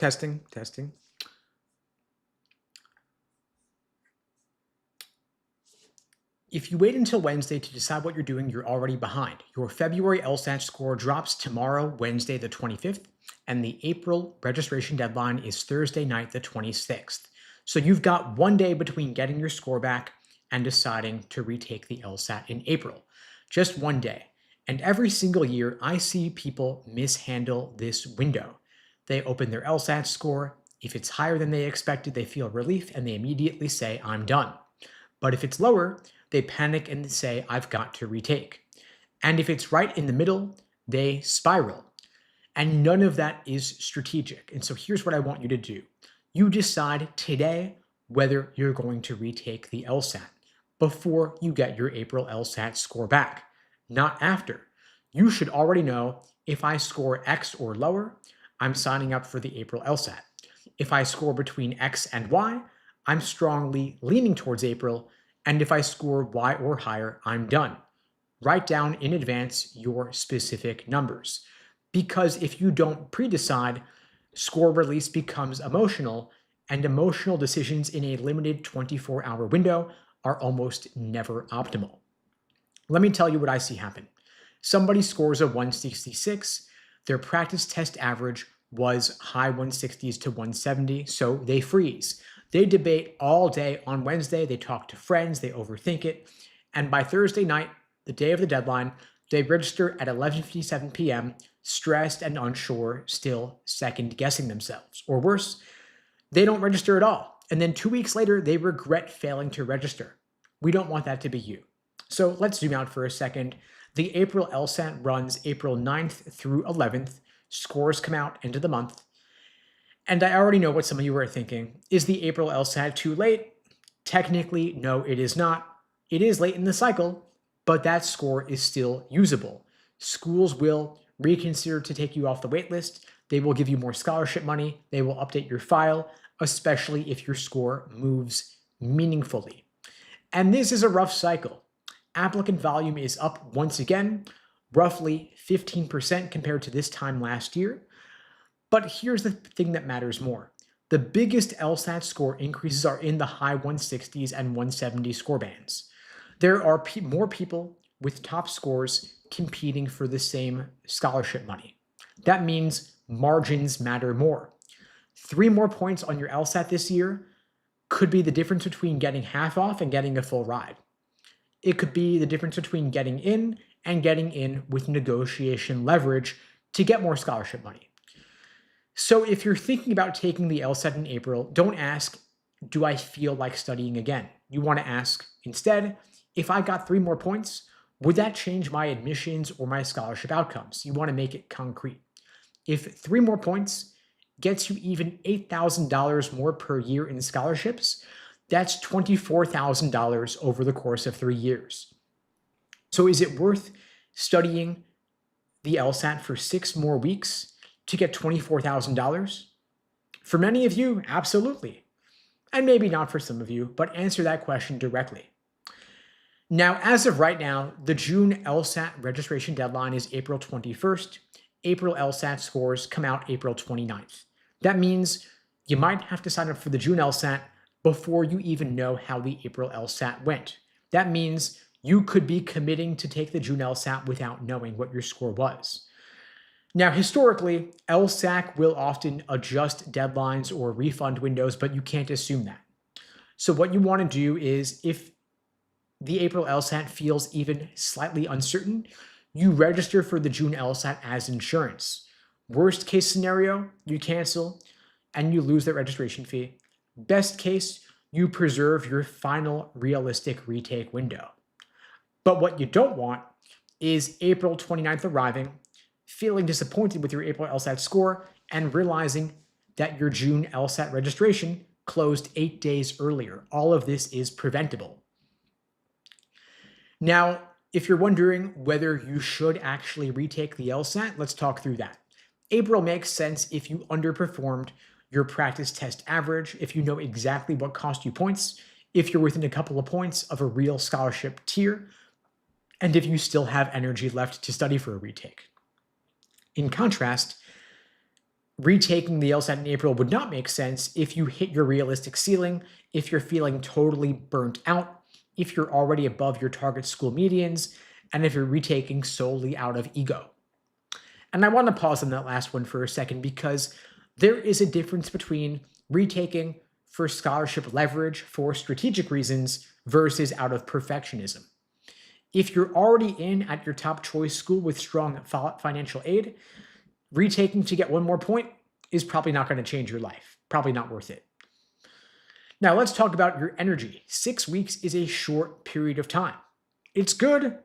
Testing, testing. If you wait until Wednesday to decide what you're doing, you're already behind. Your February LSAT score drops tomorrow, Wednesday the 25th, and the April registration deadline is Thursday night the 26th. So you've got 1 day between getting your score back and deciding to retake the LSAT in April. Just 1 day. And every single year, I see people mishandle this window. They open their LSAT score. If it's higher than they expected, they feel relief and they immediately say, I'm done. But if it's lower, they panic and say, I've got to retake. And if it's right in the middle, they spiral. And none of that is strategic. And so here's what I want you to do. You decide today whether you're going to retake the LSAT before you get your April LSAT score back, not after. You should already know, if I score X or lower, I'm signing up for the April LSAT. If I score between X and Y, I'm strongly leaning towards April, and if I score Y or higher, I'm done. Write down in advance your specific numbers, because if you don't pre-decide, score release becomes emotional, and emotional decisions in a limited 24-hour window are almost never optimal. Let me tell you what I see happen. Somebody scores a 166, their practice test average was high 160s to 170, so they freeze. They debate all day on Wednesday, they talk to friends, they overthink it, and by Thursday night, the day of the deadline, they register at 11:57 p.m., stressed and unsure, still second-guessing themselves. Or worse, they don't register at all, and then 2 weeks later, they regret failing to register. We don't want that to be you. So let's zoom out for a second. The April LSAT runs April 9th through 11th. Scores come out end of the month. And I already know what some of you are thinking. Is the April LSAT too late? Technically, no, it is not. It is late in the cycle, but that score is still usable. Schools will reconsider to take you off the wait list. They will give you more scholarship money. They will update your file, especially if your score moves meaningfully. And this is a rough cycle. Applicant volume is up once again, roughly 15% compared to this time last year. But here's the thing that matters more. The biggest LSAT score increases are in the high 160s and 170 score bands. There are more people with top scores competing for the same scholarship money. That means margins matter more. 3 more points on your LSAT this year could be the difference between getting half off and getting a full ride. It could be the difference between getting in and getting in with negotiation leverage to get more scholarship money. So if you're thinking about taking the LSAT in April, don't ask, do I feel like studying again? You want to ask instead, if I got 3 more points, would that change my admissions or my scholarship outcomes? You want to make it concrete. If 3 more points gets you even $8,000 more per year in scholarships, that's $24,000 over the course of 3 years. So is it worth studying the LSAT for 6 more weeks to get $24,000? For many of you, absolutely. And maybe not for some of you, but answer that question directly. Now, as of right now, the June LSAT registration deadline is April 21st. April LSAT scores come out April 29th. That means you might have to sign up for the June LSAT before you even know how the April LSAT went. That means you could be committing to take the June LSAT without knowing what your score was. Now, historically, LSAC will often adjust deadlines or refund windows, but you can't assume that. So what you want to do is, if the April LSAT feels even slightly uncertain, you register for the June LSAT as insurance. Worst case scenario, you cancel and you lose that registration fee. Best case, you preserve your final realistic retake window. But what you don't want is April 29th arriving, feeling disappointed with your April LSAT score, and realizing that your June LSAT registration closed 8 days earlier. All of this is preventable. Now, if you're wondering whether you should actually retake the LSAT, let's talk through that. April makes sense if you underperformed your practice test average, if you know exactly what cost you points, if you're within a couple of points of a real scholarship tier, and if you still have energy left to study for a retake. In contrast, Retaking the LSAT in April would not make sense if you hit your realistic ceiling, if you're feeling totally burnt out, if you're already above your target school medians, and if you're retaking solely out of ego. And I want to pause on that last one for a second because there is a difference between retaking for scholarship leverage for strategic reasons versus out of perfectionism. If you're already in at your top choice school with strong financial aid, retaking to get one more point is probably not going to change your life. Probably not worth it. Now let's talk about your energy. 6 weeks is a short period of time. It's good,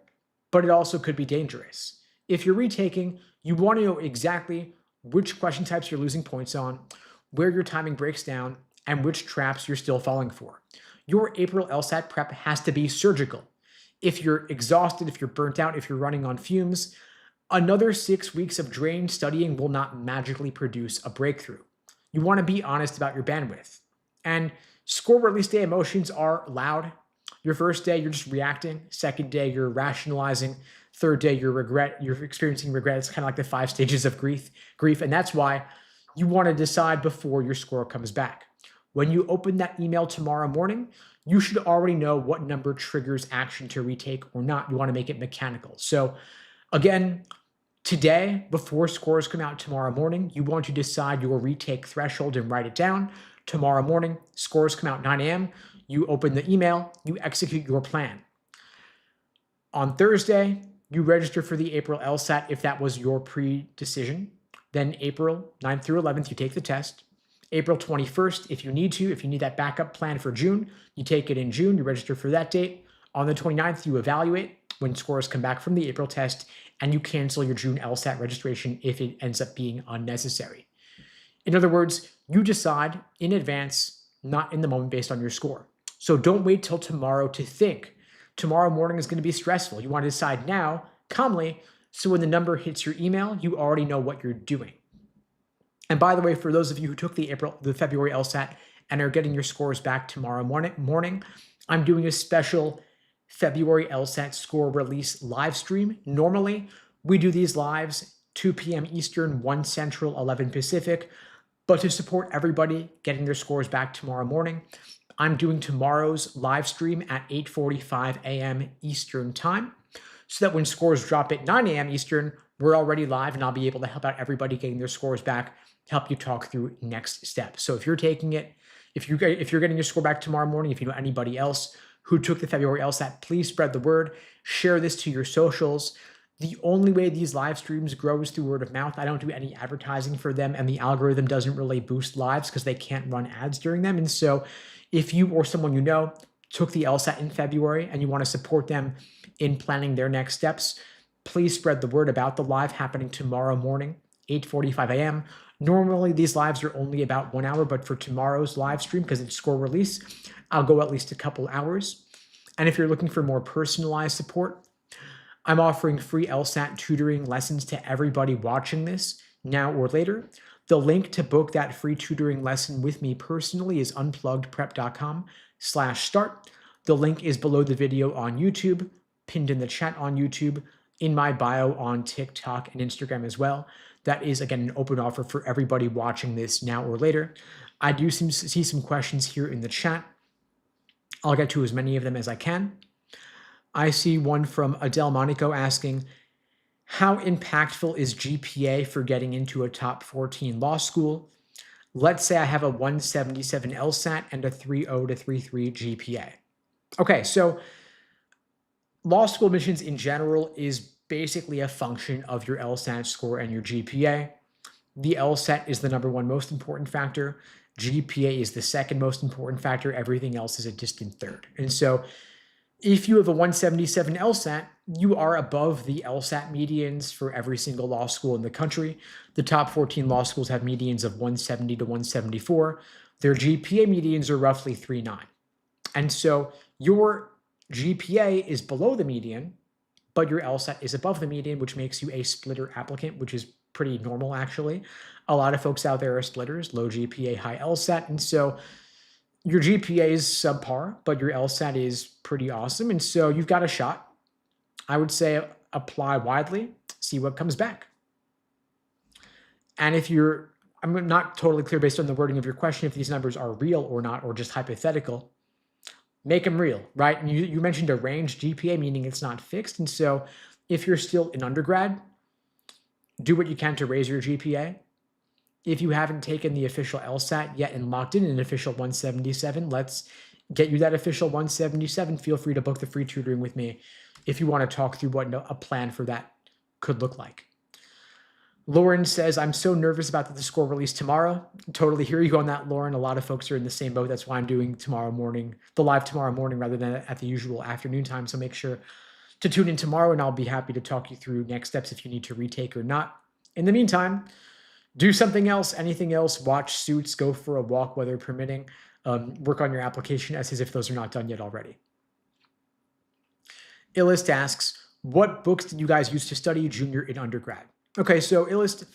but it also could be dangerous. If you're retaking, you want to know exactly which question types you're losing points on, where your timing breaks down, and which traps you're still falling for. Your April LSAT prep has to be surgical. If you're exhausted, if you're burnt out, if you're running on fumes, another 6 weeks of drained studying will not magically produce a breakthrough. You want to be honest about your bandwidth. And score release day emotions are loud. Your first day, you're just reacting. Second day, you're rationalizing. Third day, you're experiencing regret. It's kind of like the 5 stages of grief. And that's why you want to decide before your score comes back. When you open that email tomorrow morning, you should already know what number triggers action to retake or not. You want to make it mechanical. So again, today, before scores come out tomorrow morning, you want to decide your retake threshold and write it down. Tomorrow morning, scores come out 9 a.m. You open the email, you execute your plan. On Thursday, you register for the April LSAT if that was your pre-decision. Then April 9th through 11th, you take the test. April 21st, if you need that backup plan for June, you take it in June, you register for that date. On the 29th, you evaluate when scores come back from the April test, and you cancel your June LSAT registration if it ends up being unnecessary. In other words, you decide in advance, not in the moment based on your score. So don't wait till tomorrow to think. Tomorrow morning is going to be stressful. You want to decide now, calmly, so when the number hits your email, you already know what you're doing. And by the way, for those of you who took the February LSAT and are getting your scores back tomorrow morning, I'm doing a special February LSAT score release live stream. Normally, we do these lives 2 p.m. Eastern, 1 Central, 11 Pacific. But to support everybody getting their scores back tomorrow morning, I'm doing tomorrow's live stream at 8:45 a.m. Eastern time, so that when scores drop at 9 a.m. Eastern, we're already live and I'll be able to help out everybody getting their scores back, help you talk through next steps. So if you're taking it, if you're getting your score back tomorrow morning, if you know anybody else who took the February LSAT, please spread the word, share this to your socials. The only way these live streams grow is through word of mouth. I don't do any advertising for them, and the algorithm doesn't really boost lives because they can't run ads during them. And so if you or someone you know took the LSAT in February and you want to support them in planning their next steps, please spread the word about the live happening tomorrow morning, 8:45 a.m. Normally, these lives are only about 1 hour, but for tomorrow's live stream, because it's score release, I'll go at least a couple hours. And if you're looking for more personalized support, I'm offering free LSAT tutoring lessons to everybody watching this now or later. The link to book that free tutoring lesson with me personally is unpluggedprep.com/start. The link is below the video on YouTube, pinned in the chat on YouTube, in my bio on TikTok and Instagram as well. That is, again, an open offer for everybody watching this now or later. I do see some questions here in the chat. I'll get to as many of them as I can. I see one from Adele Monaco asking, how impactful is GPA for getting into a top 14 law school? Let's say I have a 177 LSAT and a 3.0 to 3.3 GPA. Okay, so law school admissions in general is basically a function of your LSAT score and your GPA. The LSAT is the number one most important factor. GPA is the second most important factor. Everything else is a distant third. And so if you have a 177 LSAT, you are above the LSAT medians for every single law school in the country. The top 14 law schools have medians of 170 to 174. Their GPA medians are roughly 3.9. And so your GPA is below the median, but your LSAT is above the median, which makes you a splitter applicant, which is pretty normal, actually. A lot of folks out there are splitters, low GPA, high LSAT. And so your GPA is subpar, but your LSAT is pretty awesome. And so you've got a shot. I would say apply widely, see what comes back. And if you're I'm not totally clear based on the wording of your question if these numbers are real or not, or just hypothetical. Make them real, right? And you mentioned a range GPA, meaning it's not fixed. And so if you're still in undergrad, do what you can to raise your GPA. If you haven't taken the official LSAT yet and locked in an official 177, let's get you that official 177. Feel free to book the free tutoring with me if you want to talk through what a plan for that could look like. Lauren says, I'm so nervous about the score release tomorrow. Totally hear you on that, Lauren. A lot of folks are in the same boat. That's why I'm doing the live tomorrow morning rather than at the usual afternoon time. So make sure to tune in tomorrow and I'll be happy to talk you through next steps if you need to retake or not. In the meantime, do something else, anything else, watch Suits, go for a walk, weather permitting, work on your application essays if those are not done yet already. Illist asks, what books did you guys use to study junior and undergrad? Okay, so Illist,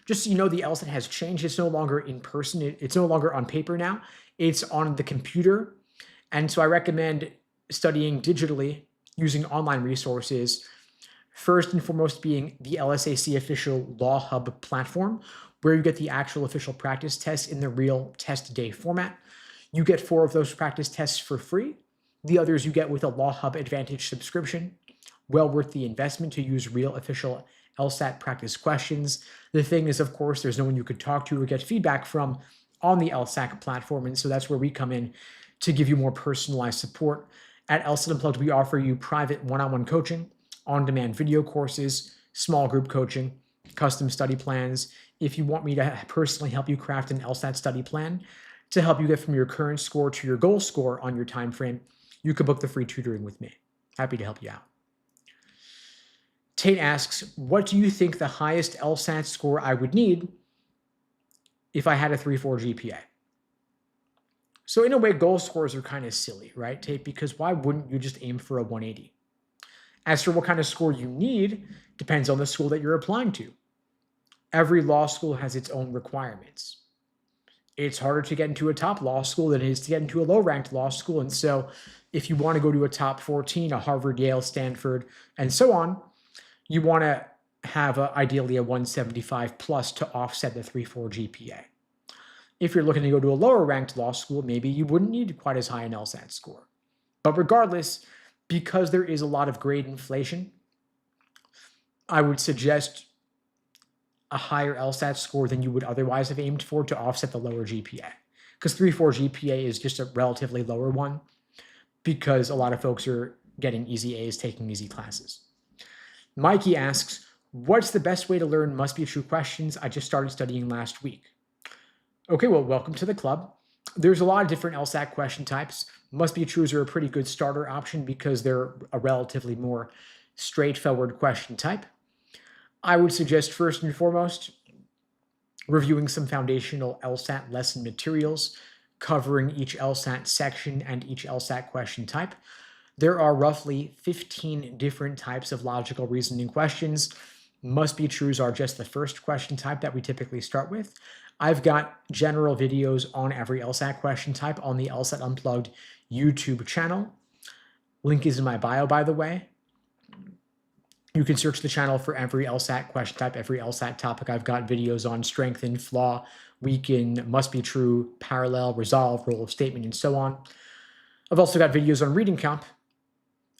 just so you know, the LSAT has changed. It's no longer in person. It's no longer on paper now. It's on the computer. And so I recommend studying digitally using online resources, first and foremost being the LSAC official Law Hub platform, where you get the actual official practice tests in the real test day format. You get 4 of those practice tests for free. The others you get with a Law Hub Advantage subscription. Well worth the investment to use real official LSAT practice questions. The thing is, of course, there's no one you could talk to or get feedback from on the LSAT platform. And so that's where we come in to give you more personalized support. At LSAT Unplugged, we offer you private one-on-one coaching, on-demand video courses, small group coaching, custom study plans. If you want me to personally help you craft an LSAT study plan to help you get from your current score to your goal score on your time frame, you could book the free tutoring with me. Happy to help you out. Tate asks, what do you think the highest LSAT score I would need if I had a 3.4 GPA? So in a way, goal scores are kind of silly, right, Tate? Because why wouldn't you just aim for a 180? As for what kind of score you need, depends on the school that you're applying to. Every law school has its own requirements. It's harder to get into a top law school than it is to get into a low-ranked law school. And so if you want to go to a top 14, a Harvard, Yale, Stanford, and so on, you want to have ideally a 175 plus to offset the 3.4 GPA. If you're looking to go to a lower ranked law school, maybe you wouldn't need quite as high an LSAT score. But regardless, because there is a lot of grade inflation, I would suggest a higher LSAT score than you would otherwise have aimed for to offset the lower GPA. Because 3.4 GPA is just a relatively lower one because a lot of folks are getting easy A's, taking easy classes. Mikey asks, what's the best way to learn must-be-true questions? I just started studying last week. Okay, well, welcome to the club. There's a lot of different LSAT question types. Must-be-trues are a pretty good starter option because they're a relatively more straightforward question type. I would suggest first and foremost, reviewing some foundational LSAT lesson materials, covering each LSAT section and each LSAT question type. There are roughly 15 different types of logical reasoning questions. Must-be-trues are just the first question type that we typically start with. I've got general videos on every LSAT question type on the LSAT Unplugged YouTube channel. Link is in my bio, by the way. You can search the channel for every LSAT question type, every LSAT topic. I've got videos on strengthen, flaw, weaken, must-be-true, parallel, resolve, rule of statement, and so on. I've also got videos on reading comp.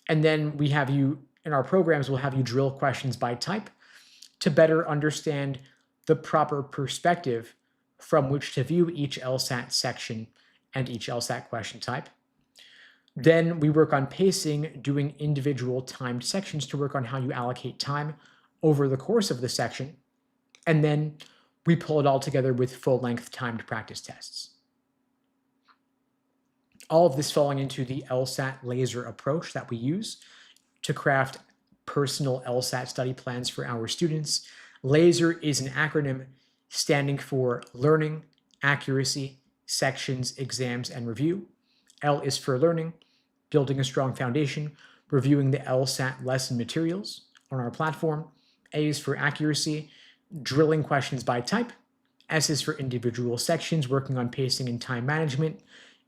And then we have you, in our programs, we'll have you drill questions by type to better understand the proper perspective from which to view each LSAT section and each LSAT question type. Then we work on pacing, doing individual timed sections to work on how you allocate time over the course of the section. And then we pull it all together with full-length timed practice tests. All of this falling into the LSAT laser approach that we use to craft personal LSAT study plans for our students. LASER is an acronym standing for Learning, Accuracy, Sections, Exams, and Review. L is for Learning, building a strong foundation, reviewing the LSAT lesson materials on our platform. A is for Accuracy, drilling questions by type. S is for individual sections, working on pacing and time management.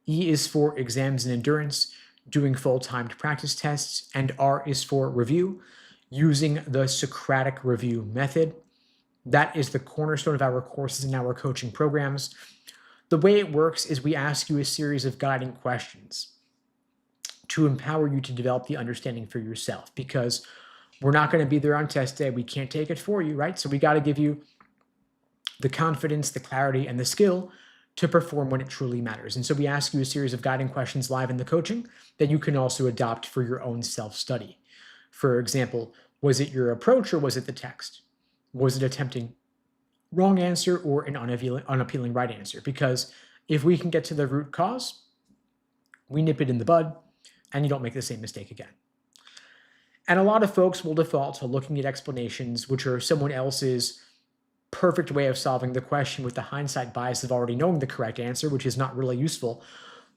E is for Exams and Endurance, doing full-timed practice tests. And R is for Review, using the Socratic review method. That is the cornerstone of our courses and our coaching programs. The way it works is we ask you a series of guiding questions to empower you to develop the understanding for yourself, because we're not going to be there on test day. We can't take it for you, right? So we got to give you the confidence, the clarity, and the skill to perform when it truly matters. And so we ask you a series of guiding questions live in the coaching that you can also adopt for your own self-study. For example, was it your approach or was it the text? Was it attempting wrong answer or an unappealing right answer? Because if we can get to the root cause, we nip it in the bud and you don't make the same mistake again. And a lot of folks will default to looking at explanations, which are someone else's perfect way of solving the question with the hindsight bias of already knowing the correct answer, which is not really useful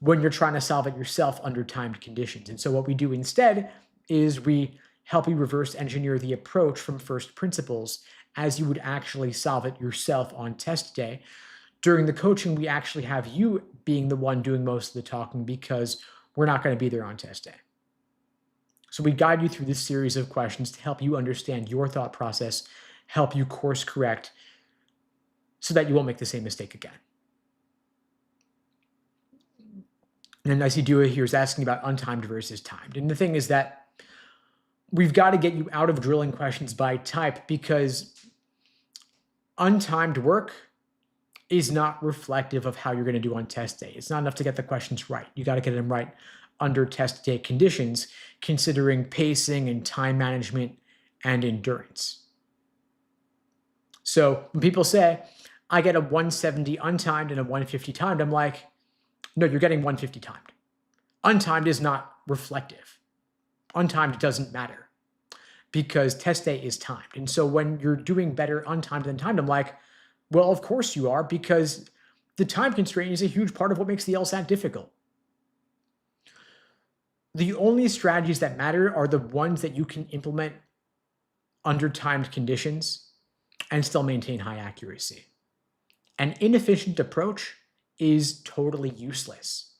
when you're trying to solve it yourself under timed conditions. And so what we do instead is we help you reverse engineer the approach from first principles as you would actually solve it yourself on test day. During the coaching, we actually have you being the one doing most of the talking because we're not going to be there on test day. So we guide you through this series of questions to help you understand your thought process, help you course correct so that you won't make the same mistake again. And I see Dua here is asking about untimed versus timed. And the thing is that we've got to get you out of drilling questions by type, because untimed work is not reflective of how you're going to do on test day. It's not enough to get the questions right. You got to get them right under test day conditions, considering pacing and time management and endurance. So when people say, I get a 170 untimed and a 150 timed, I'm like, no, you're getting 150 timed. Untimed is not reflective. Untimed doesn't matter because test day is timed. And so when you're doing better untimed than timed, I'm like, well, of course you are, because the time constraint is a huge part of what makes the LSAT difficult. The only strategies that matter are the ones that you can implement under timed conditions and still maintain high accuracy. An inefficient approach is totally useless.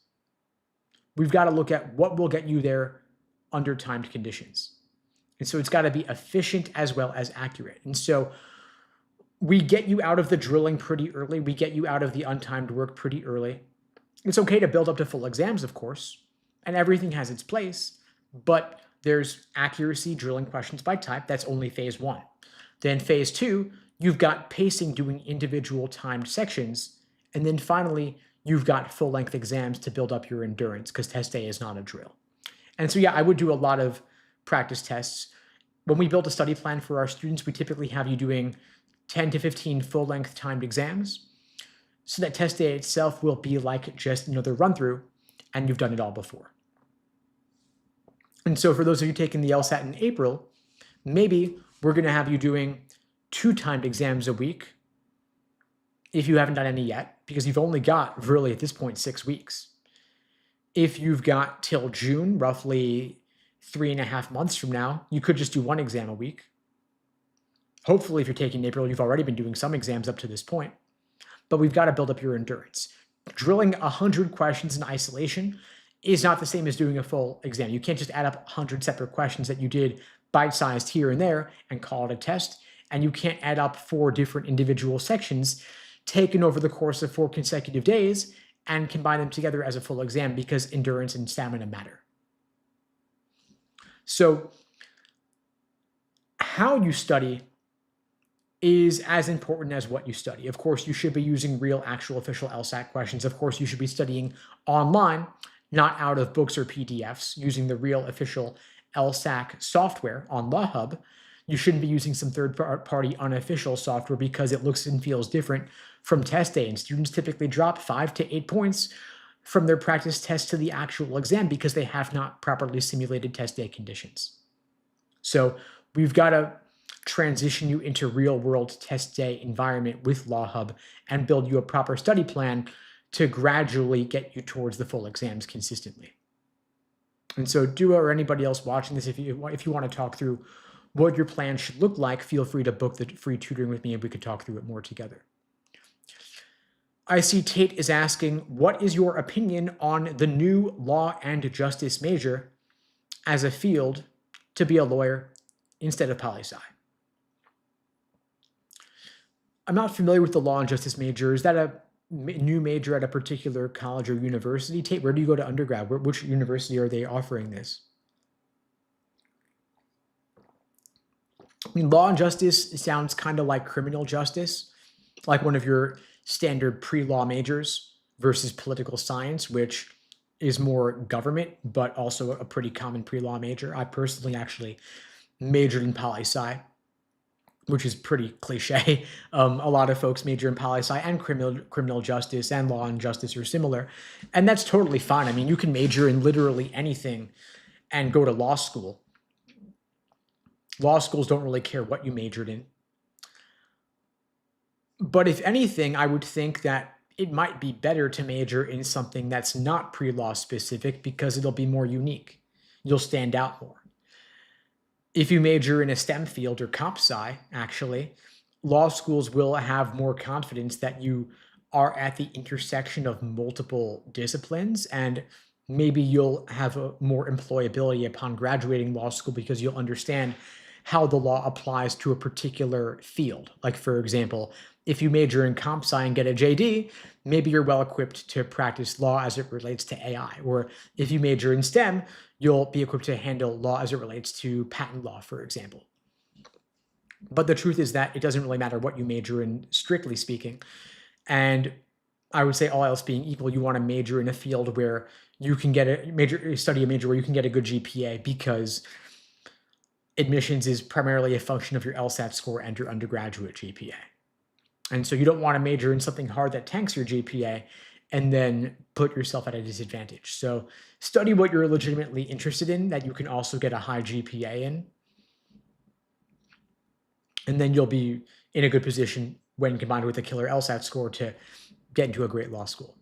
We've got to look at what will get you there under timed conditions. And so it's got to be efficient as well as accurate. And so we get you out of the drilling pretty early. We get you out of the untimed work pretty early. It's okay to build up to full exams, of course, and everything has its place, but there's accuracy drilling questions by type. That's only phase one. Then phase two, you've got pacing doing individual timed sections. And then finally, you've got full-length exams to build up your endurance, because test day is not a drill. And so, yeah, I would do a lot of practice tests. When we build a study plan for our students, we typically have you doing 10 to 15 full-length timed exams so that test day itself will be like just another run-through, and you've done it all before. And so for those of you taking the LSAT in April, maybe we're going to have you doing 2 timed exams a week if you haven't done any yet, because you've only got, really, at this point, 6 weeks. If you've got till June, roughly 3.5 months from now, you could just do 1 exam a week. Hopefully, if you're taking April, you've already been doing some exams up to this point. But we've got to build up your endurance. Drilling 100 questions in isolation is not the same as doing a full exam. You can't just add up 100 separate questions that you did bite-sized here and there and call it a test. And you can't add up 4 different individual sections taken over the course of 4 consecutive days and combine them together as a full exam, because endurance and stamina matter. So how you study is as important as what you study. Of course, you should be using real, actual, official LSAT questions. Of course, you should be studying online, not out of books or PDFs, using the real, official LSAT software on LawHub. You shouldn't be using some third-party unofficial software because it looks and feels different from test day. And students typically drop 5 to 8 points from their practice test to the actual exam because they have not properly simulated test day conditions. So we've got to transition you into real-world test day environment with LawHub and build you a proper study plan to gradually get you towards the full exams consistently. And so Dua or anybody else watching this, if you want to talk through what your plan should look like, feel free to book the free tutoring with me and we could talk through it more together. I see Tate is asking, what is your opinion on the new law and justice major as a field to be a lawyer instead of poli-sci? I'm not familiar with the law and justice major. Is that a new major at a particular college or university? Tate, where do you go to undergrad? Which university are they offering this? I mean, law and justice sounds kind of like criminal justice, like one of your standard pre-law majors versus political science, which is more government, but also a pretty common pre-law major. I personally actually majored in poli-sci, which is pretty cliche. A lot of folks major in poli-sci, and criminal justice and law and justice are similar. And that's totally fine. I mean, you can major in literally anything and go to law school. Law schools don't really care what you majored in. But if anything, I would think that it might be better to major in something that's not pre-law specific because it'll be more unique. You'll stand out more. If you major in a STEM field or comp sci, actually, law schools will have more confidence that you are at the intersection of multiple disciplines, and maybe you'll have more employability upon graduating law school because you'll understand how the law applies to a particular field. Like, for example, if you major in comp sci and get a JD, maybe you're well equipped to practice law as it relates to AI. Or if you major in STEM, you'll be equipped to handle law as it relates to patent law, for example. But the truth is that it doesn't really matter what you major in, strictly speaking. And I would say, all else being equal, you want to major in a field where you can study a major where you can get a good GPA, because admissions is primarily a function of your LSAT score and your undergraduate GPA. And so you don't want to major in something hard that tanks your GPA and then put yourself at a disadvantage. So study what you're legitimately interested in that you can also get a high GPA in. And then you'll be in a good position when combined with a killer LSAT score to get into a great law school.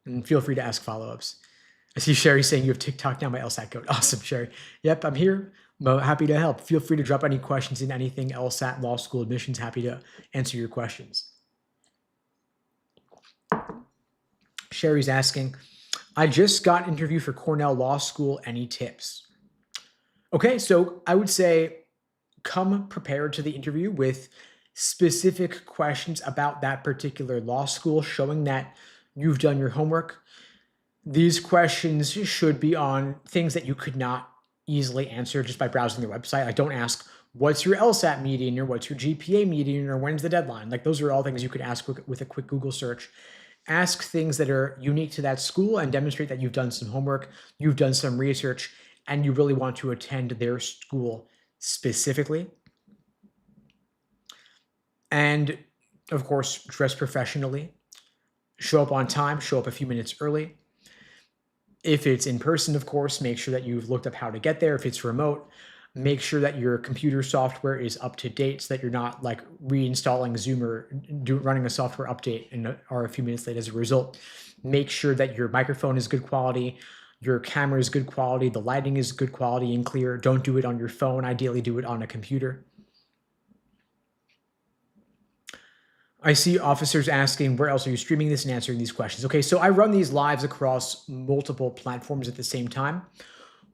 And feel free to ask follow-ups. I see Sherry saying you have TikTok now, my LSAT code. Awesome, Sherry. Yep, I'm here. I'm happy to help. Feel free to drop any questions in anything LSAT law school admissions. Happy to answer your questions. Sherry's asking, I just got an interview for Cornell Law School. Any tips? Okay, so I would say come prepared to the interview with specific questions about that particular law school, showing that you've done your homework. These questions should be on things that you could not easily answer just by browsing their website. Like, don't ask, what's your LSAT median, or what's your GPA median, or when's the deadline? Like, those are all things you could ask with a quick Google search. Ask things that are unique to that school and demonstrate that you've done some homework, you've done some research, and you really want to attend their school specifically. And of course, dress professionally. Show up on time, show up a few minutes early. If it's in person, of course, make sure that you've looked up how to get there. If it's remote, make sure that your computer software is up to date so that you're not like reinstalling Zoom or running a software update and are a few minutes late as a result. Make sure that your microphone is good quality, your camera is good quality, the lighting is good quality and clear. Don't do it on your phone. Ideally, do it on a computer. I see officers asking, where else are you streaming this, and answering these questions? Okay, so I run these lives across multiple platforms at the same time.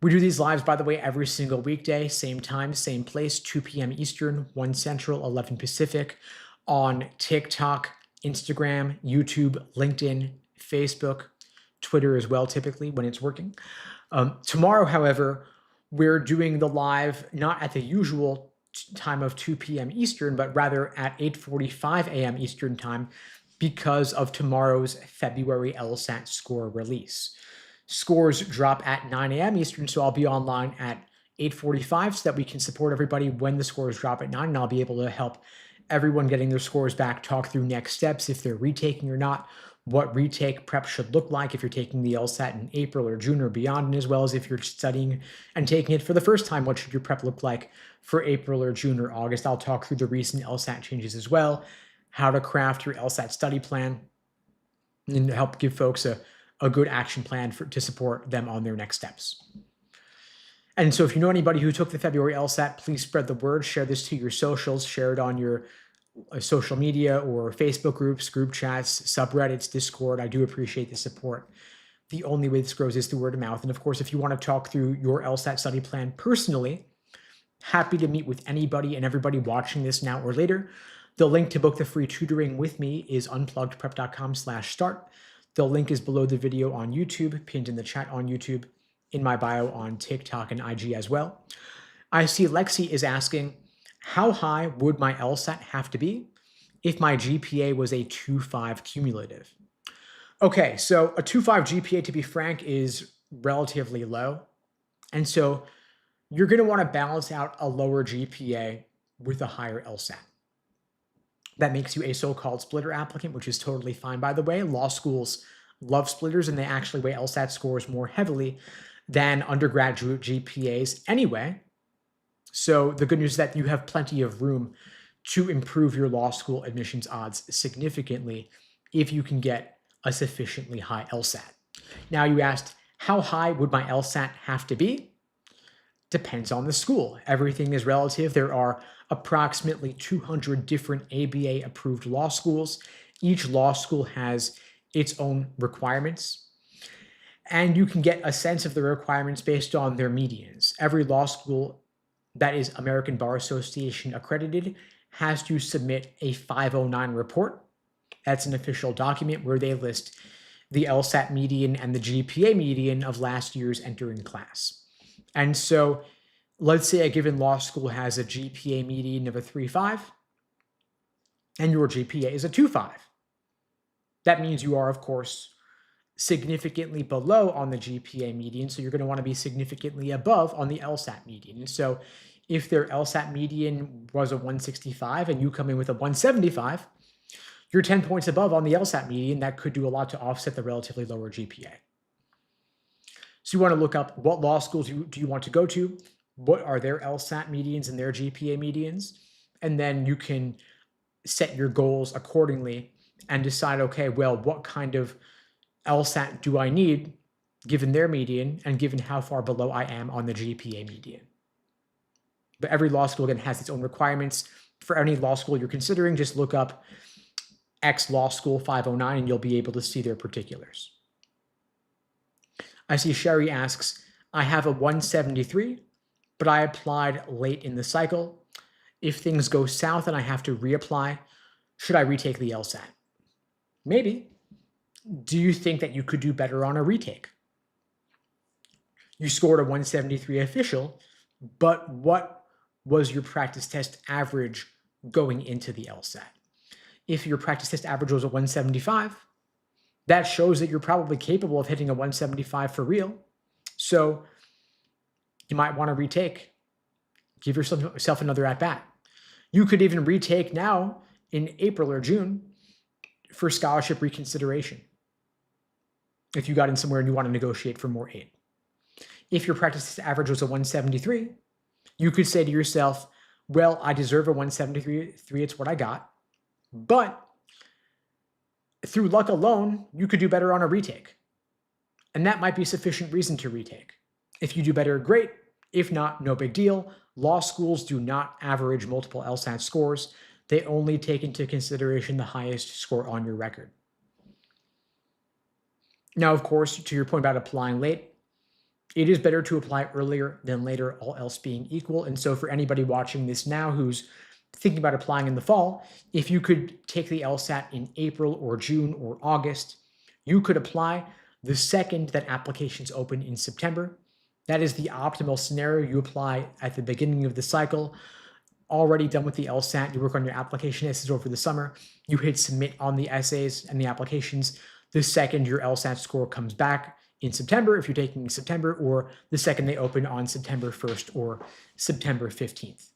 We do these lives, by the way, every single weekday, same time, same place, 2 p.m. Eastern, 1 Central, 11 Pacific, on TikTok, Instagram, YouTube, LinkedIn, Facebook, Twitter as well, typically when it's working. Tomorrow, however, we're doing the live not at the usual time of 2 p.m. Eastern, but rather at 8:45 a.m. Eastern time, because of tomorrow's February LSAT score release. Scores drop at 9 a.m. Eastern, so I'll be online at 8:45 so that we can support everybody when the scores drop at 9, and I'll be able to help everyone getting their scores back, talk through next steps, if they're retaking or not, what retake prep should look like if you're taking the LSAT in April or June or beyond, and as well as if you're studying and taking it for the first time, what should your prep look like for April or June or August. I'll talk through the recent LSAT changes as well, how to craft your LSAT study plan, and help give folks a good action plan to support them on their next steps. And so if you know anybody who took the February LSAT, please spread the word, share this to your socials, share it on your social media or Facebook groups, group chats, subreddits, Discord. I do appreciate the support. The only way this grows is through word of mouth. And of course, if you want to talk through your LSAT study plan personally, happy to meet with anybody and everybody watching this now or later. The link to book the free tutoring with me is unpluggedprep.com/start. The link is below the video on YouTube, pinned in the chat on YouTube, in my bio on TikTok and IG as well. I see Lexi is asking, how high would my LSAT have to be if my GPA was a 2.5 cumulative? Okay, so a 2.5 GPA, to be frank, is relatively low. And so you're going to want to balance out a lower GPA with a higher LSAT. That makes you a so-called splitter applicant, which is totally fine, by the way. Law schools love splitters, and they actually weigh LSAT scores more heavily than undergraduate GPAs anyway. So the good news is that you have plenty of room to improve your law school admissions odds significantly if you can get a sufficiently high LSAT. Now, you asked, how high would my LSAT have to be? Depends on the school. Everything is relative. There are approximately 200 different ABA approved law schools. Each law school has its own requirements, and you can get a sense of the requirements based on their medians. Every law school that is American Bar Association accredited has to submit a 509 report. That's an official document where they list the LSAT median and the GPA median of last year's entering class. And so let's say a given law school has a GPA median of a 3.5 and your GPA is a 2.5. That means you are, of course, significantly below on the GPA median, so you're going to want to be significantly above on the LSAT median. And so if their LSAT median was a 165 and you come in with a 175, you're 10 points above on the LSAT median. That could do a lot to offset the relatively lower GPA. So you want to look up what law schools do you want to go to, what are their LSAT medians and their GPA medians, and then you can set your goals accordingly and decide, okay, well, what kind of LSAT do I need given their median and given how far below I am on the GPA median. But every law school, again, has its own requirements. For any law school you're considering, just look up X Law School 509 and you'll be able to see their particulars. I see Sherry asks, I have a 173, but I applied late in the cycle. If things go south and I have to reapply, should I retake the LSAT? Maybe. Do you think that you could do better on a retake? You scored a 173 official, but what was your practice test average going into the LSAT? If your practice test average was a 175, that shows that you're probably capable of hitting a 175 for real. So you might want to retake. Give yourself another at-bat. You could even retake now in April or June for scholarship reconsideration if you got in somewhere and you want to negotiate for more aid. If your practice test average was a 173, you could say to yourself, well, I deserve a 173, it's what I got, but through luck alone, you could do better on a retake. And that might be sufficient reason to retake. If you do better, great. If not, no big deal. Law schools do not average multiple LSAT scores. They only take into consideration the highest score on your record. Now, of course, to your point about applying late, it is better to apply earlier than later, all else being equal. And so for anybody watching this now who's thinking about applying in the fall, if you could take the LSAT in April or June or August, you could apply the second that applications open in September. That is the optimal scenario. You apply at the beginning of the cycle, already done with the LSAT. You work on your application essays over the summer. You hit submit on the essays and the applications the second your LSAT score comes back in September, if you're taking in September, or the second they open on September 1st or September 15th.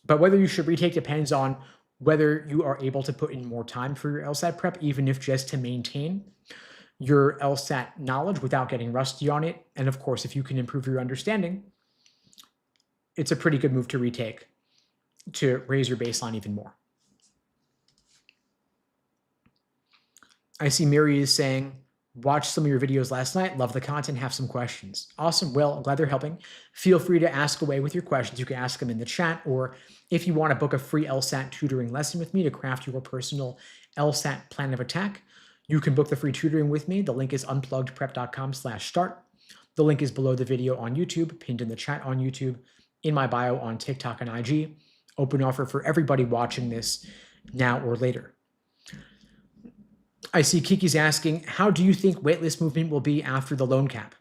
But whether you should retake depends on whether you are able to put in more time for your LSAT prep, even if just to maintain your LSAT knowledge without getting rusty on it. And of course, if you can improve your understanding, it's a pretty good move to retake to raise your baseline even more. I see Mary is saying, watched some of your videos last night, love the content, have some questions. Awesome. Well, I'm glad they're helping. Feel free to ask away with your questions. You can ask them in the chat, or if you want to book a free LSAT tutoring lesson with me to craft your personal LSAT plan of attack, you can book the free tutoring with me. The link is unpluggedprep.com/start. The link is below the video on YouTube, pinned in the chat on YouTube, in my bio on TikTok and IG. Open offer for everybody watching this now or later. I see Kiki's asking, how do you think waitlist movement will be after the loan cap?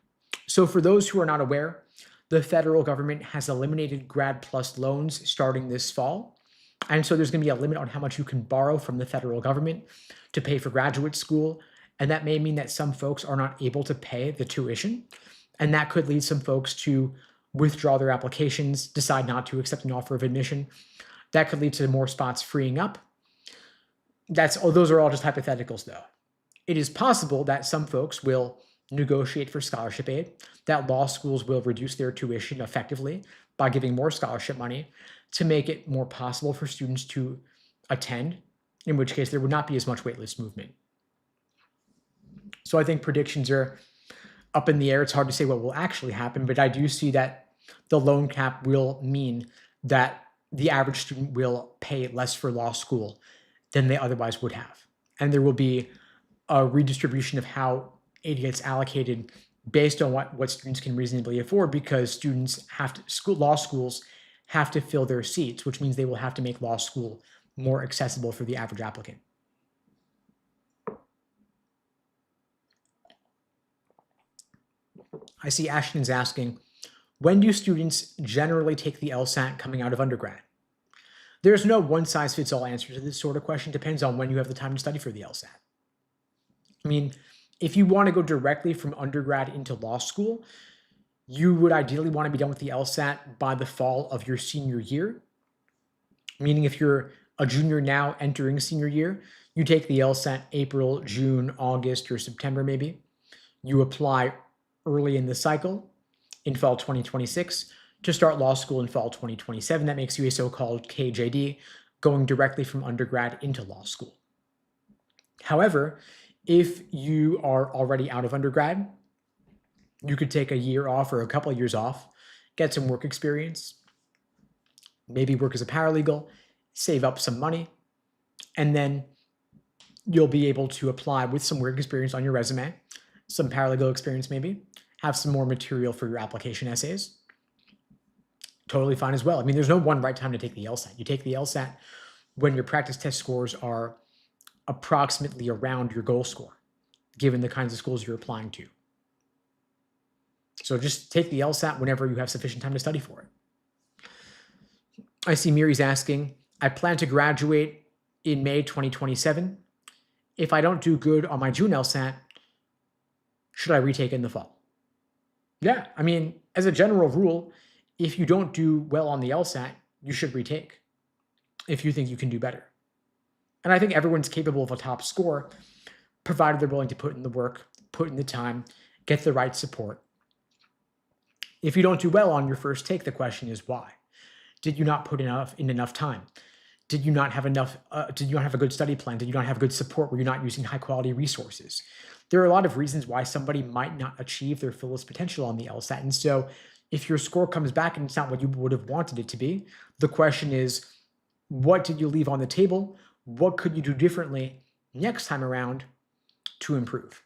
So for those who are not aware, the federal government has eliminated Grad Plus loans starting this fall. And so there's going to be a limit on how much you can borrow from the federal government to pay for graduate school. And that may mean that some folks are not able to pay the tuition. And that could lead some folks to withdraw their applications, decide not to accept an offer of admission. That could lead to more spots freeing up. Those are all just hypotheticals, though. It is possible that some folks will negotiate for scholarship aid, that law schools will reduce their tuition effectively by giving more scholarship money to make it more possible for students to attend, in which case there would not be as much waitlist movement. So I think predictions are up in the air. It's hard to say what will actually happen, but I do see that the loan cap will mean that the average student will pay less for law school than they otherwise would have. And there will be a redistribution of how aid gets allocated based on what students can reasonably afford, because law schools have to fill their seats, which means they will have to make law school more accessible for the average applicant. I see Ashton's asking, when do students generally take the LSAT coming out of undergrad? There's no one-size-fits-all answer to this sort of question. It depends on when you have the time to study for the LSAT. I mean, if you want to go directly from undergrad into law school, you would ideally want to be done with the LSAT by the fall of your senior year. Meaning if you're a junior now entering senior year, you take the LSAT April, June, August, or September maybe. You apply early in the cycle in fall 2026 to start law school in fall 2027. That makes you a so-called KJD, going directly from undergrad into law school. However, if you are already out of undergrad, you could take a year off or a couple of years off, get some work experience, maybe work as a paralegal, save up some money, and then you'll be able to apply with some work experience on your resume, some paralegal experience maybe, have some more material for your application essays. Totally fine as well. I mean, there's no one right time to take the LSAT. You take the LSAT when your practice test scores are approximately around your goal score, given the kinds of schools you're applying to. So just take the LSAT whenever you have sufficient time to study for it. I see Miri's asking, I plan to graduate in May 2027. If I don't do good on my June LSAT, should I retake in the fall? Yeah, I mean, as a general rule, if you don't do well on the LSAT, you should retake if you think you can do better. And I think everyone's capable of a top score, provided they're willing to put in the work, put in the time, get the right support. If you don't do well on your first take, the question is why? Did you not put in enough time? Did you not have enough? Did you not have a good study plan? Did you not have good support? Were you not using high quality resources? There are a lot of reasons why somebody might not achieve their fullest potential on the LSAT. And so if your score comes back and it's not what you would have wanted it to be, the question is, what did you leave on the table? What could you do differently next time around to improve?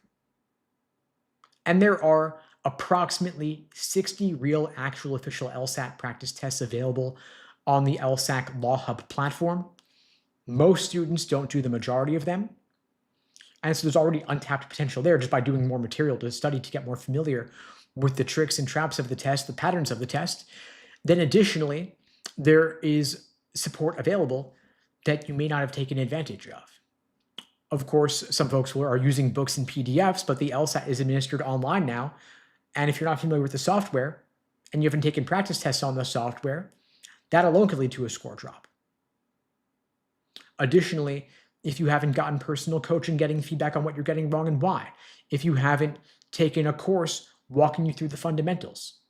And there are approximately 60 real actual official LSAT practice tests available on the LSAC Law Hub platform. Most students don't do the majority of them. And so there's already untapped potential there just by doing more material to study to get more familiar with the tricks and traps of the test, the patterns of the test. Then additionally, there is support available that you may not have taken advantage of. Of course, some folks are using books and PDFs, but the LSAT is administered online now. And if you're not familiar with the software and you haven't taken practice tests on the software, that alone could lead to a score drop. Additionally, if you haven't gotten personal coaching, getting feedback on what you're getting wrong and why, if you haven't taken a course walking you through the fundamentals,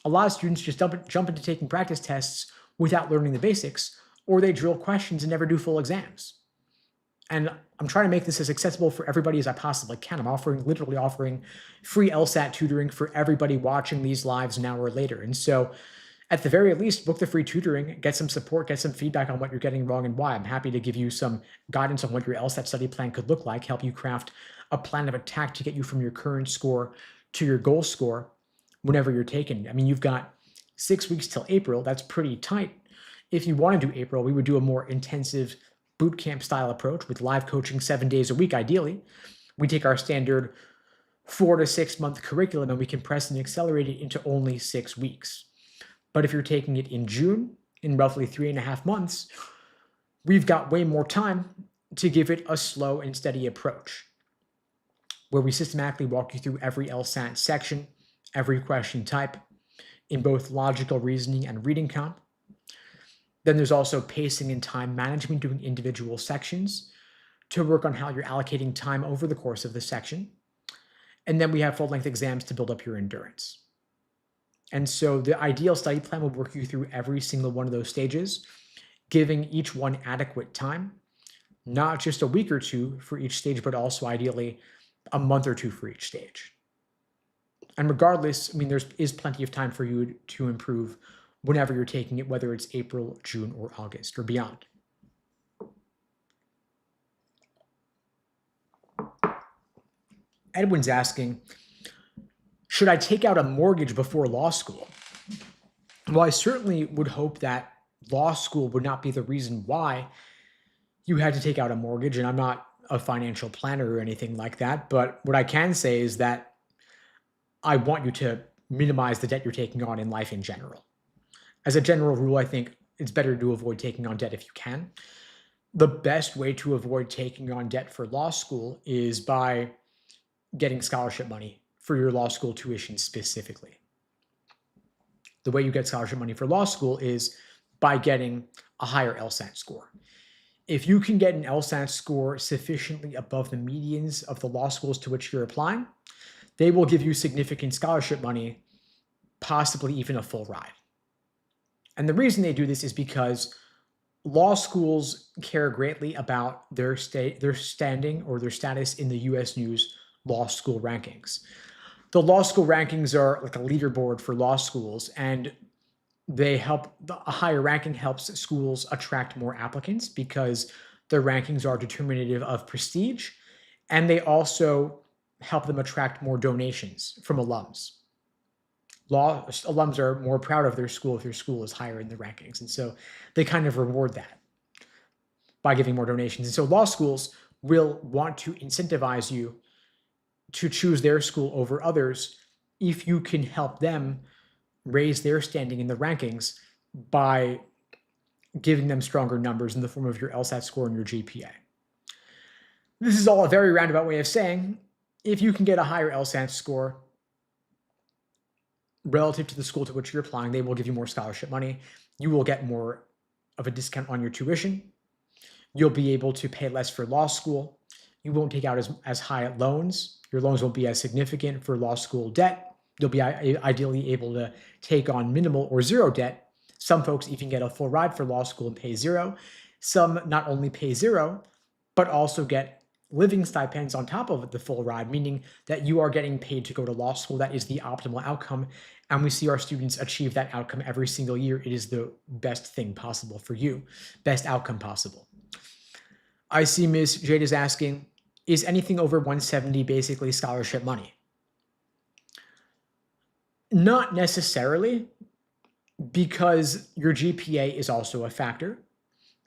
a lot of students just jump into taking practice tests without learning the basics, or they drill questions and never do full exams. And I'm trying to make this as accessible for everybody as I possibly can. I'm literally offering free LSAT tutoring for everybody watching these lives now or later. And so at the very least, book the free tutoring, get some support, get some feedback on what you're getting wrong and why. I'm happy to give you some guidance on what your LSAT study plan could look like, help you craft a plan of attack to get you from your current score to your goal score whenever you're taken. I mean, you've got 6 weeks till April. That's pretty tight. If you want to do April, we would do a more intensive boot camp style approach with live coaching 7 days a week, ideally. We take our standard 4 to 6 month curriculum and we compress and accelerate it into only 6 weeks. But if you're taking it in June, in roughly 3.5 months, we've got way more time to give it a slow and steady approach, where we systematically walk you through every LSAT section, every question type, in both logical reasoning and reading comp. Then there's also pacing and time management, doing individual sections to work on how you're allocating time over the course of the section. And then we have full-length exams to build up your endurance. And so the ideal study plan will work you through every single one of those stages, giving each one adequate time, not just a week or two for each stage, but also ideally a month or two for each stage. And regardless, I mean, there is plenty of time for you to improve whenever you're taking it, whether it's April, June, or August, or beyond. Edwin's asking, should I take out a mortgage before law school? Well, I certainly would hope that law school would not be the reason why you had to take out a mortgage, and I'm not a financial planner or anything like that, but what I can say is that I want you to minimize the debt you're taking on in life in general. As a general rule, I think it's better to avoid taking on debt if you can. The best way to avoid taking on debt for law school is by getting scholarship money for your law school tuition specifically. The way you get scholarship money for law school is by getting a higher LSAT score. If you can get an LSAT score sufficiently above the medians of the law schools to which you're applying, they will give you significant scholarship money, possibly even a full ride. And the reason they do this is because law schools care greatly about their standing or their status in the US News law school rankings. The law school rankings are like a leaderboard for law schools, and a higher ranking helps schools attract more applicants because their rankings are determinative of prestige, and they also help them attract more donations from alums. Law alums are more proud of their school if your school is higher in the rankings, and so they kind of reward that by giving more donations. And so law schools will want to incentivize you to choose their school over others if you can help them raise their standing in the rankings by giving them stronger numbers in the form of your LSAT score and your GPA. This is all a very roundabout way of saying, if you can get a higher LSAT score relative to the school to which you're applying, they will give you more scholarship money. You will get more of a discount on your tuition. You'll be able to pay less for law school. You won't take out as high loans. Your loans won't be as significant for law school debt. You'll be ideally able to take on minimal or zero debt. Some folks even get a full ride for law school and pay zero. Some not only pay zero, but also get living stipends on top of the full ride, meaning that you are getting paid to go to law school. That is the optimal outcome. And we see our students achieve that outcome every single year. It is the best thing possible for you, best outcome possible. I see Ms. Jade is asking, is anything over 170 basically scholarship money? Not necessarily, because your GPA is also a factor,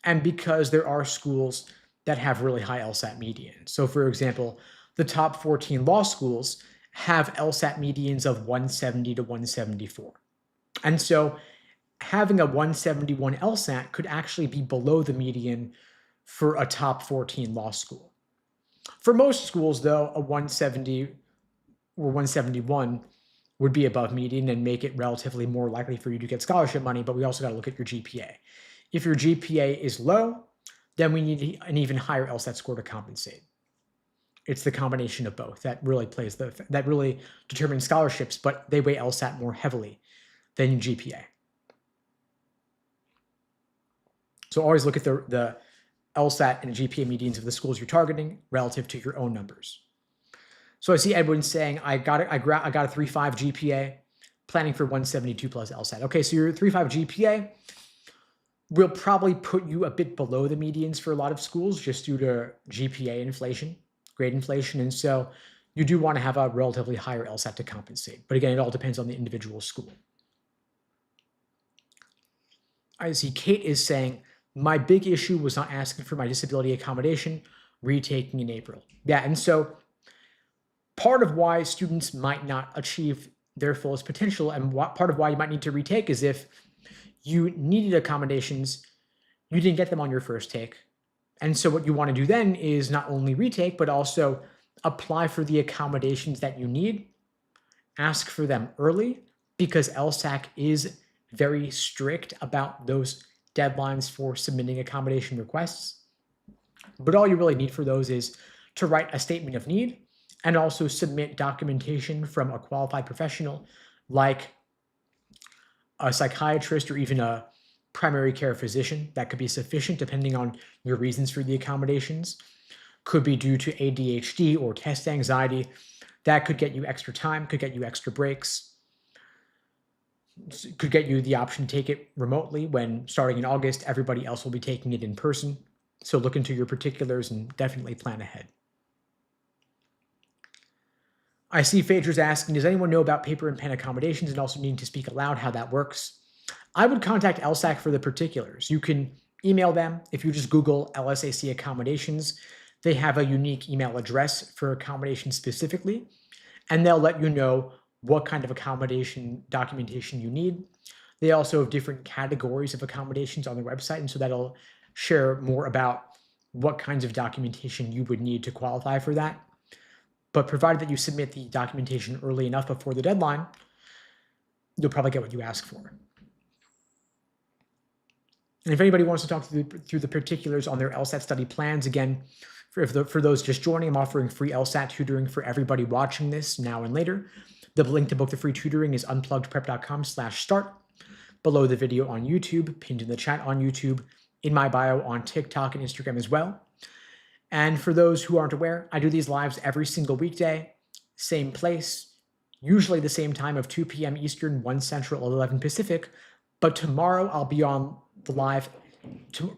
and because there are schools that have really high LSAT medians. So for example, the top 14 law schools have LSAT medians of 170 to 174. And so having a 171 LSAT could actually be below the median for a top 14 law school. For most schools, though, a 170 or 171 would be above median and make it relatively more likely for you to get scholarship money, but we also got to look at your GPA. If your GPA is low, then we need an even higher LSAT score to compensate. It's the combination of both that really determines scholarships, but they weigh LSAT more heavily than your GPA. So always look at the LSAT and GPA medians of the schools you're targeting relative to your own numbers. So I see Edwin saying, I got a 3.5 GPA, planning for 172 plus LSAT. Okay, so your 3.5 GPA will probably put you a bit below the medians for a lot of schools just due to GPA inflation, grade inflation. And so you do want to have a relatively higher LSAT to compensate. But again, it all depends on the individual school. I see Kate is saying, my big issue was not asking for my disability accommodation, retaking in April. Yeah, and so part of why students might not achieve their fullest potential and part of why you might need to retake is if you needed accommodations, you didn't get them on your first take. And so what you want to do then is not only retake, but also apply for the accommodations that you need, ask for them early, because LSAC is very strict about those deadlines for submitting accommodation requests. But all you really need for those is to write a statement of need and also submit documentation from a qualified professional like a psychiatrist or even a primary care physician. That could be sufficient depending on your reasons for the accommodations. Could be due to ADHD or test anxiety. That could get you extra time, could get you extra breaks, could get you the option to take it remotely when starting in August, everybody else will be taking it in person. So look into your particulars and definitely plan ahead. I see Phaedra's asking, does anyone know about paper and pen accommodations and also needing to speak aloud, how that works? I would contact LSAC for the particulars. You can email them. If you just Google LSAC accommodations, they have a unique email address for accommodations specifically, and they'll let you know what kind of accommodation documentation you need. They also have different categories of accommodations on their website, and so that'll share more about what kinds of documentation you would need to qualify for that. But provided that you submit the documentation early enough before the deadline, you'll probably get what you ask for. And if anybody wants to talk through the particulars on their LSAT study plans, again, for those just joining, I'm offering free LSAT tutoring for everybody watching this now and later. The link to book the free tutoring is unpluggedprep.com/start. Below the video on YouTube, pinned in the chat on YouTube, in my bio on TikTok and Instagram as well. And for those who aren't aware, I do these lives every single weekday, same place, usually the same time of 2 p.m. Eastern, 1 Central, 11 Pacific. But tomorrow I'll be on the live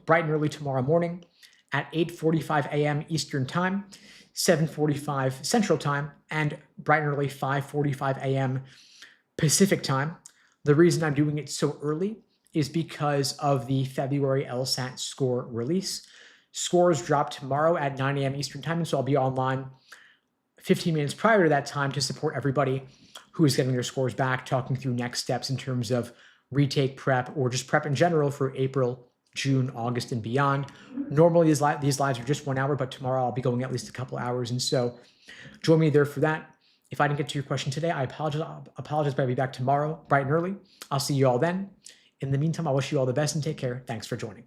bright and early tomorrow morning at 8:45 a.m. Eastern Time, 7:45 Central Time, and bright and early 5:45 a.m. Pacific Time. The reason I'm doing it so early is because of the February LSAT score release. Scores drop tomorrow at 9 a.m. Eastern Time, and so I'll be online 15 minutes prior to that time to support everybody who is getting their scores back, talking through next steps in terms of retake prep or just prep in general for April, June, August, and beyond. Normally, these lives are just 1 hour, but tomorrow I'll be going at least a couple hours, and so join me there for that. If I didn't get to your question today, I apologize, but I'll be back tomorrow, bright and early. I'll see you all then. In the meantime, I wish you all the best and take care. Thanks for joining.